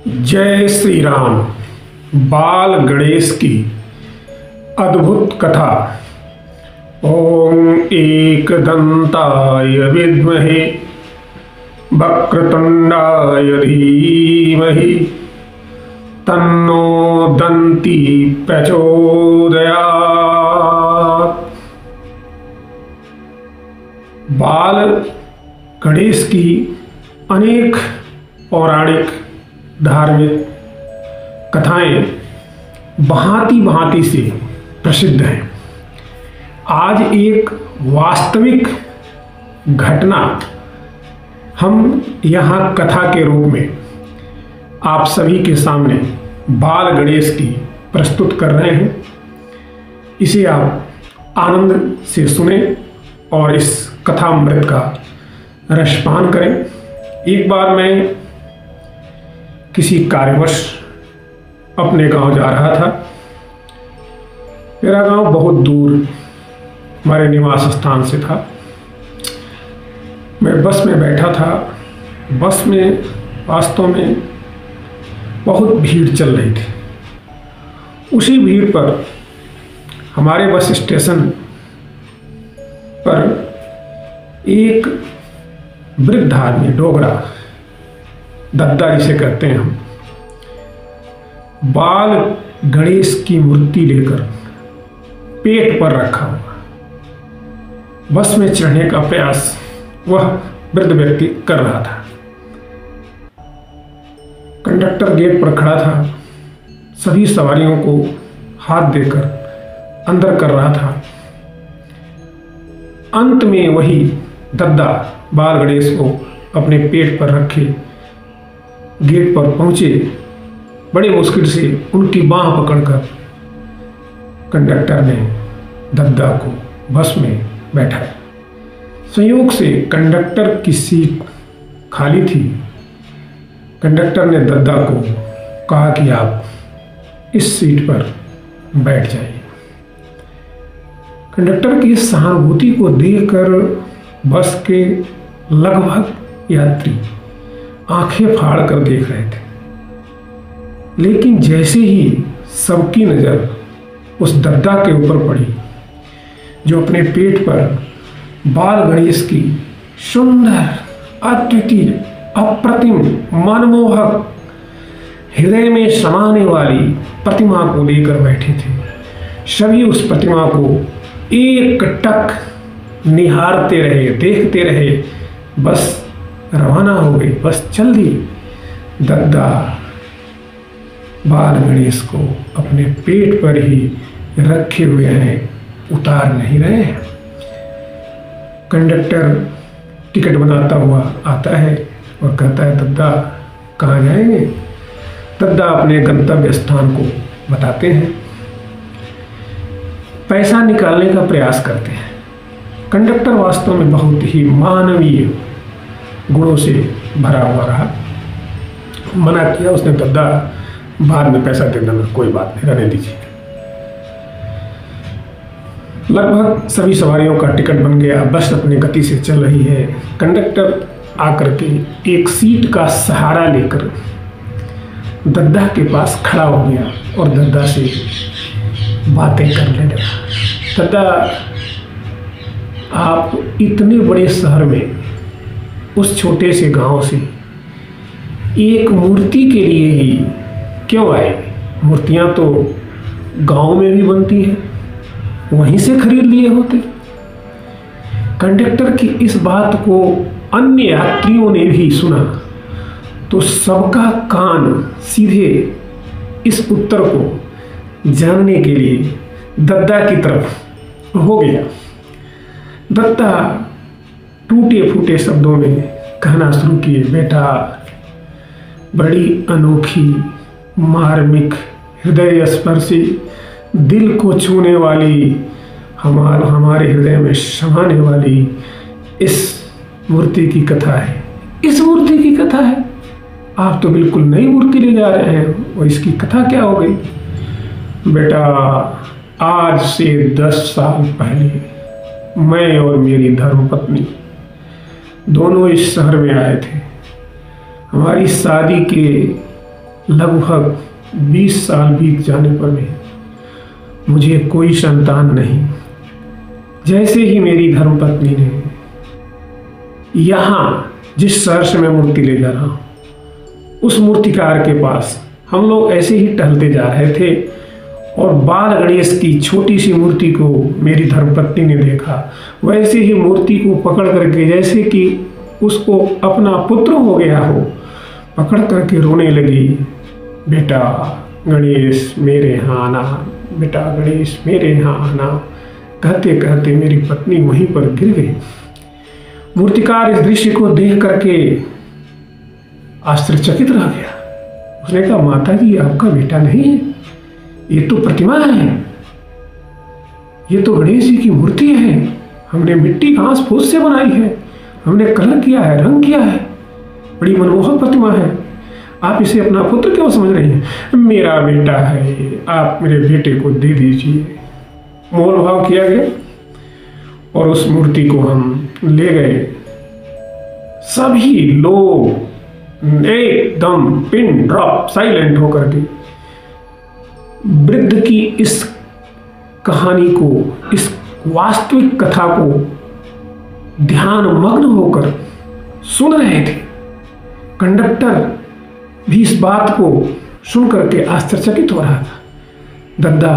जय श्री राम। बाल गणेश की अद्भुत कथा। ओम एकदंताय विद्महे वक्रतुंडाय धीमहि तन्नो दंती प्रचोदयात्। बाल गणेश की अनेक पौराणिक धार्मिक कथाएं भांति से प्रसिद्ध हैं। आज एक वास्तविक घटना हम यहाँ कथा के रूप में आप सभी के सामने बाल गणेश की प्रस्तुत कर रहे हैं। इसे आप आनंद से सुने और इस कथामृत का रसपान करें। एक बार मैं किसी कार्यवश अपने गांव जा रहा था। मेरा गांव बहुत दूर हमारे निवास स्थान से था। मैं बस में बैठा था। बस में वास्तव में बहुत भीड़ चल रही थी। उसी भीड़ पर हमारे बस स्टेशन पर एक वृद्ध आदमी, डोगरा, दद्दा जिसे कहते हैं हम, बाल गणेश की मूर्ति लेकर पेट पर रखा हुआ बस में चढ़ने का प्रयास वह वृद्ध व्यक्ति कर रहा था। कंडक्टर गेट पर खड़ा था। सभी सवारियों को हाथ देकर अंदर कर रहा था। अंत में वही दद्दा बाल गणेश को अपने पेट पर रखे गेट पर पहुंचे। बड़े मुश्किल से उनकी बांह पकड़कर कंडक्टर ने दद्दा को बस में बैठाया। संयोग से कंडक्टर की सीट खाली थी। कंडक्टर ने दद्दा को कहा कि आप इस सीट पर बैठ जाइए। कंडक्टर की सहानुभूति को देखकर बस के लगभग यात्री आंखें फाड़ कर देख रहे थे। लेकिन जैसे ही सबकी नजर उस दद्दा के ऊपर पड़ी जो अपने पेट पर बाल गणेश की सुंदर, अद्वितीय, अप्रतिम, मनमोहक, हृदय में समाने वाली प्रतिमा को लेकर बैठे थे, सभी उस प्रतिमा को एक टक निहारते रहे, देखते रहे। बस रवाना हो गई। बस चल दी। दद्दा बाल गणेश को अपने पेट पर ही रखे हुए हैं, उतार नहीं रहे हैं। कंडक्टर टिकट बनाता हुआ आता है और कहता है, दद्दा कहाँ जाएंगे? दद्दा अपने गंतव्य स्थान को बताते हैं। पैसा निकालने का प्रयास करते हैं। कंडक्टर वास्तव में बहुत ही मानवीय गुणों से भरा हुआ रहा। मना किया उसने, दद्दा बाद में पैसा दे देना, कोई बात नहीं, रहने दीजिए। लगभग सभी सवारियों का टिकट बन गया। बस अपनी गति से चल रही है। कंडक्टर आकर के एक सीट का सहारा लेकर दद्दा के पास खड़ा हो गया और दद्दा से बातें करने लगा। दद्दा, आप इतने बड़े शहर में उस छोटे से गांव से एक मूर्ति के लिए ही क्यों आए? मूर्तियां तो गांव में भी बनती हैं, वहीं से खरीद लिए होते। कंडक्टर की इस बात को अन्य यात्रियों ने भी सुना तो सबका कान सीधे इस उत्तर को जानने के लिए दद्दा की तरफ हो गया। दद्दा टूटे फूटे शब्दों में कहना शुरू किए, बेटा, बड़ी अनोखी, मार्मिक, हृदय स्पर्शी, दिल को छूने वाली, हमारे हृदय में समाने वाली इस मूर्ति की कथा है। इस मूर्ति की कथा है? आप तो बिल्कुल नई मूर्ति ले जा रहे हैं, और इसकी कथा क्या हो गई? बेटा, आज से 10 साल पहले मैं और मेरी धर्मपत्नी दोनों इस शहर में आए थे। हमारी शादी के लगभग 20 साल बीत जाने पर भी मुझे कोई संतान नहीं। जैसे ही मेरी धर्मपत्नी ने यहाँ जिस शहर से मैं मूर्ति ले जा रहा हूँ, उस मूर्तिकार के पास हम लोग ऐसे ही टहलते जा रहे थे और बाल गणेश की छोटी सी मूर्ति को मेरी धर्मपत्नी ने देखा। वैसे ही मूर्ति को पकड़ करके, जैसे कि उसको अपना पुत्र हो गया हो, पकड़ करके रोने लगी, बेटा गणेश मेरे यहाँ आना, बेटा गणेश मेरे यहाँ आना। कहते कहते मेरी पत्नी वहीं पर गिर गई। मूर्तिकार इस दृश्य को देख करके आश्चर्यचकित रह गया। उसने कहा, माता जी आपका बेटा नहीं है, ये तो प्रतिमा है, ये तो गणेश जी की मूर्ति है। हमने मिट्टी घास फूस से बनाई है, हमने कलर किया है, रंग किया है, बड़ी मनमोहक प्रतिमा है। आप इसे अपना पुत्र क्यों समझ रही हैं? मेरा बेटा है, आप मेरे बेटे को दे दीजिए। मोल भाव किया गया और उस मूर्ति को हम ले गए। सभी लोग एकदम पिन ड्रॉप साइलेंट होकर के वृद्ध की इस कहानी को, इस वास्तविक कथा को ध्यान मग्न होकर सुन रहे थे। कंडक्टर भी इस बात को सुन करके आश्चर्यचकित हो रहा था। दद्दा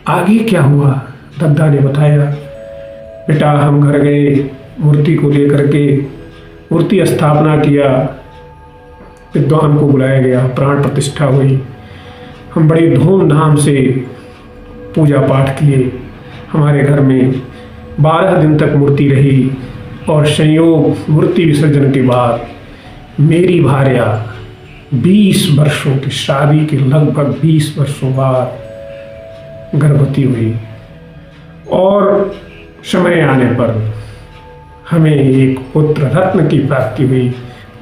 आगे क्या हुआ? दद्दा ने बताया, बेटा हम घर गए, मूर्ति को लेकर के मूर्ति स्थापना किया, विद्वान को बुलाया गया, प्राण प्रतिष्ठा हुई, हम बड़ी धूमधाम से पूजा पाठ किए। हमारे घर में 12 दिन तक मूर्ति रही और संयोग मूर्ति विसर्जन के बाद मेरी भार्या 20 वर्षों की शादी के लगभग 20 वर्षों बाद गर्भवती हुई और समय आने पर हमें एक पुत्र रत्न की प्राप्ति हुई,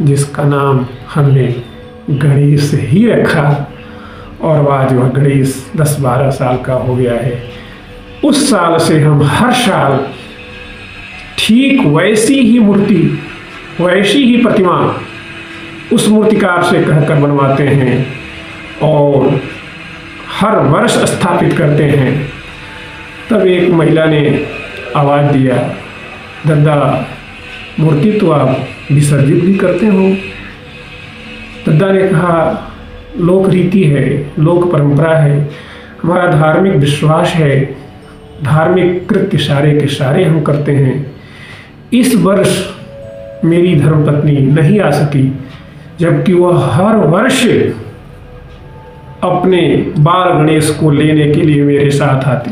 जिसका नाम हमने गणेश ही रखा और आज वह गणेश 10-12 साल का हो गया है। उस साल से हम हर साल ठीक वैसी ही मूर्ति, वैसी ही प्रतिमा उस मूर्तिकार से कहकर बनवाते हैं और हर वर्ष स्थापित करते हैं। तब एक महिला ने आवाज़ दिया, दद्दा मूर्ति तो आप विसर्जित भी करते हो। दद्दा ने कहा, लोक रीति है, लोक परंपरा है, हमारा धार्मिक विश्वास है, धार्मिक कृत्य सारे के सारे हम करते हैं। इस वर्ष मेरी धर्मपत्नी नहीं आ सकी, जबकि वह हर वर्ष अपने बाल गणेश को लेने के लिए मेरे साथ आती।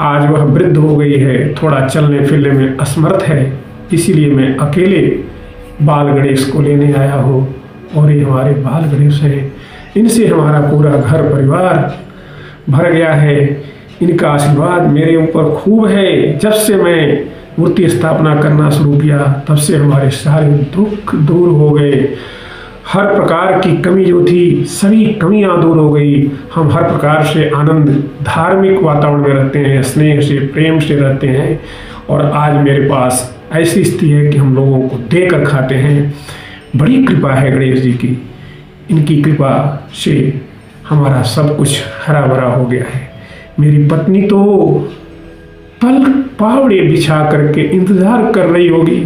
आज वह वृद्ध हो गई है, थोड़ा चलने फिरने में असमर्थ है, इसीलिए मैं अकेले बाल गणेश को लेने आया हूँ और ये हमारे बाल गणेश हैं। इनसे हमारा पूरा घर परिवार भर गया है। इनका आशीर्वाद मेरे ऊपर खूब है। जब से मैं मूर्ति स्थापना करना शुरू किया, तब से हमारे सारे दुख दूर हो गए। हर प्रकार की कमी जो थी, सभी कमियां दूर हो गई। हम हर प्रकार से आनंद, धार्मिक वातावरण में रहते हैं, स्नेह से, प्रेम से रहते हैं। और आज मेरे पास ऐसी स्थिति है कि हम लोगों को देकर खाते हैं। बड़ी कृपा है गणेश जी की। इनकी कृपा से हमारा सब कुछ हरा भरा हो गया है। मेरी पत्नी तो पल पावड़े बिछा करके इंतजार कर रही होगी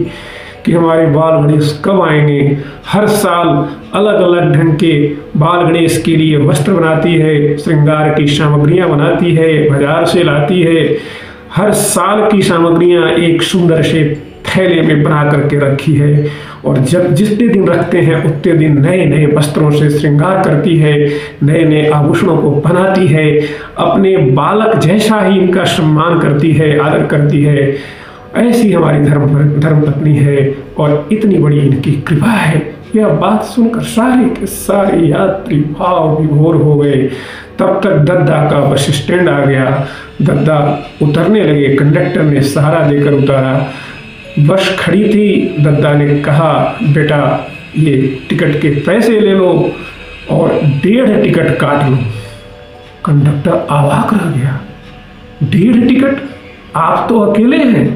कि हमारे बाल गणेश कब आएंगे। हर साल अलग अलग ढंग के बाल गणेश के लिए वस्त्र बनाती है, श्रृंगार की सामग्रियां बनाती है, बाजार से लाती है। हर साल की सामग्रियां एक सुंदर से थैले में बना करके रखी है और जब जितने दिन रखते हैं उतने दिन नए नए वस्त्रों से श्रृंगार करती है, नए नए आभूषणों को बनाती है, अपने बालक जैसा ही इनका सम्मान करती है, आदर करती है। ऐसी हमारी धर्मपत्नी है और इतनी बड़ी इनकी कृपा है। यह बात सुनकर सारे के सारे यात्री भाव विभोर हो गए। तब तक दद्दा का बस स्टैंड आ गया। दद्दा उतरने लगे, कंडक्टर ने सहारा देकर उतारा। बस खड़ी थी। दद्दा ने कहा, बेटा ये टिकट के पैसे ले लो और 1.5 टिकट काट लो। कंडक्टर अवाक रह गया। 1.5 टिकट? आप तो अकेले हैं,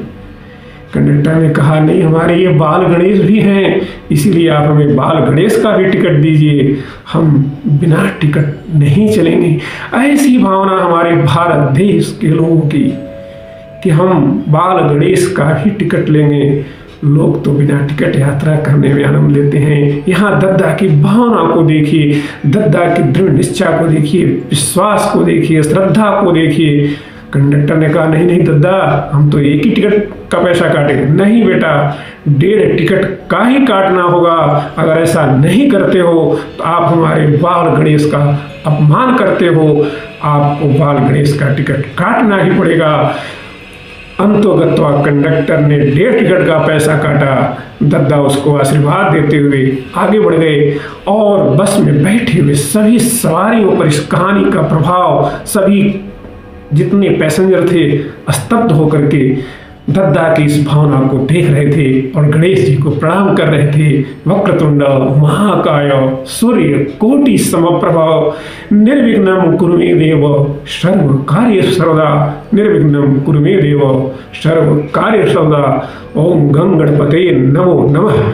कंडक्टर ने कहा, नहीं, हमारे ये बाल गणेश भी हैं, इसीलिए आप हमें बाल गणेश का भी टिकट दीजिए, हम बिना टिकट नहीं चलेंगे। ऐसी भावना हमारे भारत देश के लोगों की कि हम बाल गणेश का भी टिकट लेंगे। लोग तो बिना टिकट यात्रा करने में आनंद लेते हैं। यहाँ दद्दा की भावना को देखिए, दद्दा की दृढ़ निश्चय को देखिए, विश्वास को देखिए, श्रद्धा को देखिए। कंडक्टर ने कहा, नहीं नहीं दद्दा, हम तो एक ही टिकट का पैसा काटेंगे। नहीं बेटा, 1.5 टिकट का ही काटना होगा। अगर ऐसा नहीं करते हो तो आप हमारे बाल गणेश का अपमान करते हो, आपको बाल गणेश का टिकट काटना ही पड़ेगा। अंतोगत्वा कंडक्टर ने 1.5 टिकट का पैसा काटा। दद्दा उसको आशीर्वाद देते हुए आगे बढ़ गए और बस में बैठे हुए सभी सवारियों पर इस कहानी का प्रभाव, सभी जितने पैसेंजर थे स्तब्ध होकर के दद्दा की इस भावना को देख रहे थे और गणेश जी को प्रणाम कर रहे थे। वक्रतुंड महाकाय सूर्य कोटि समप्रभ निर्विघ्नं कुरु मे देव सर्व कार्य सर्वदा। निर्विघ्नं कुरु मे देव सर्व कार्य सर्वदा। ओम गं गणपते नमो नमः।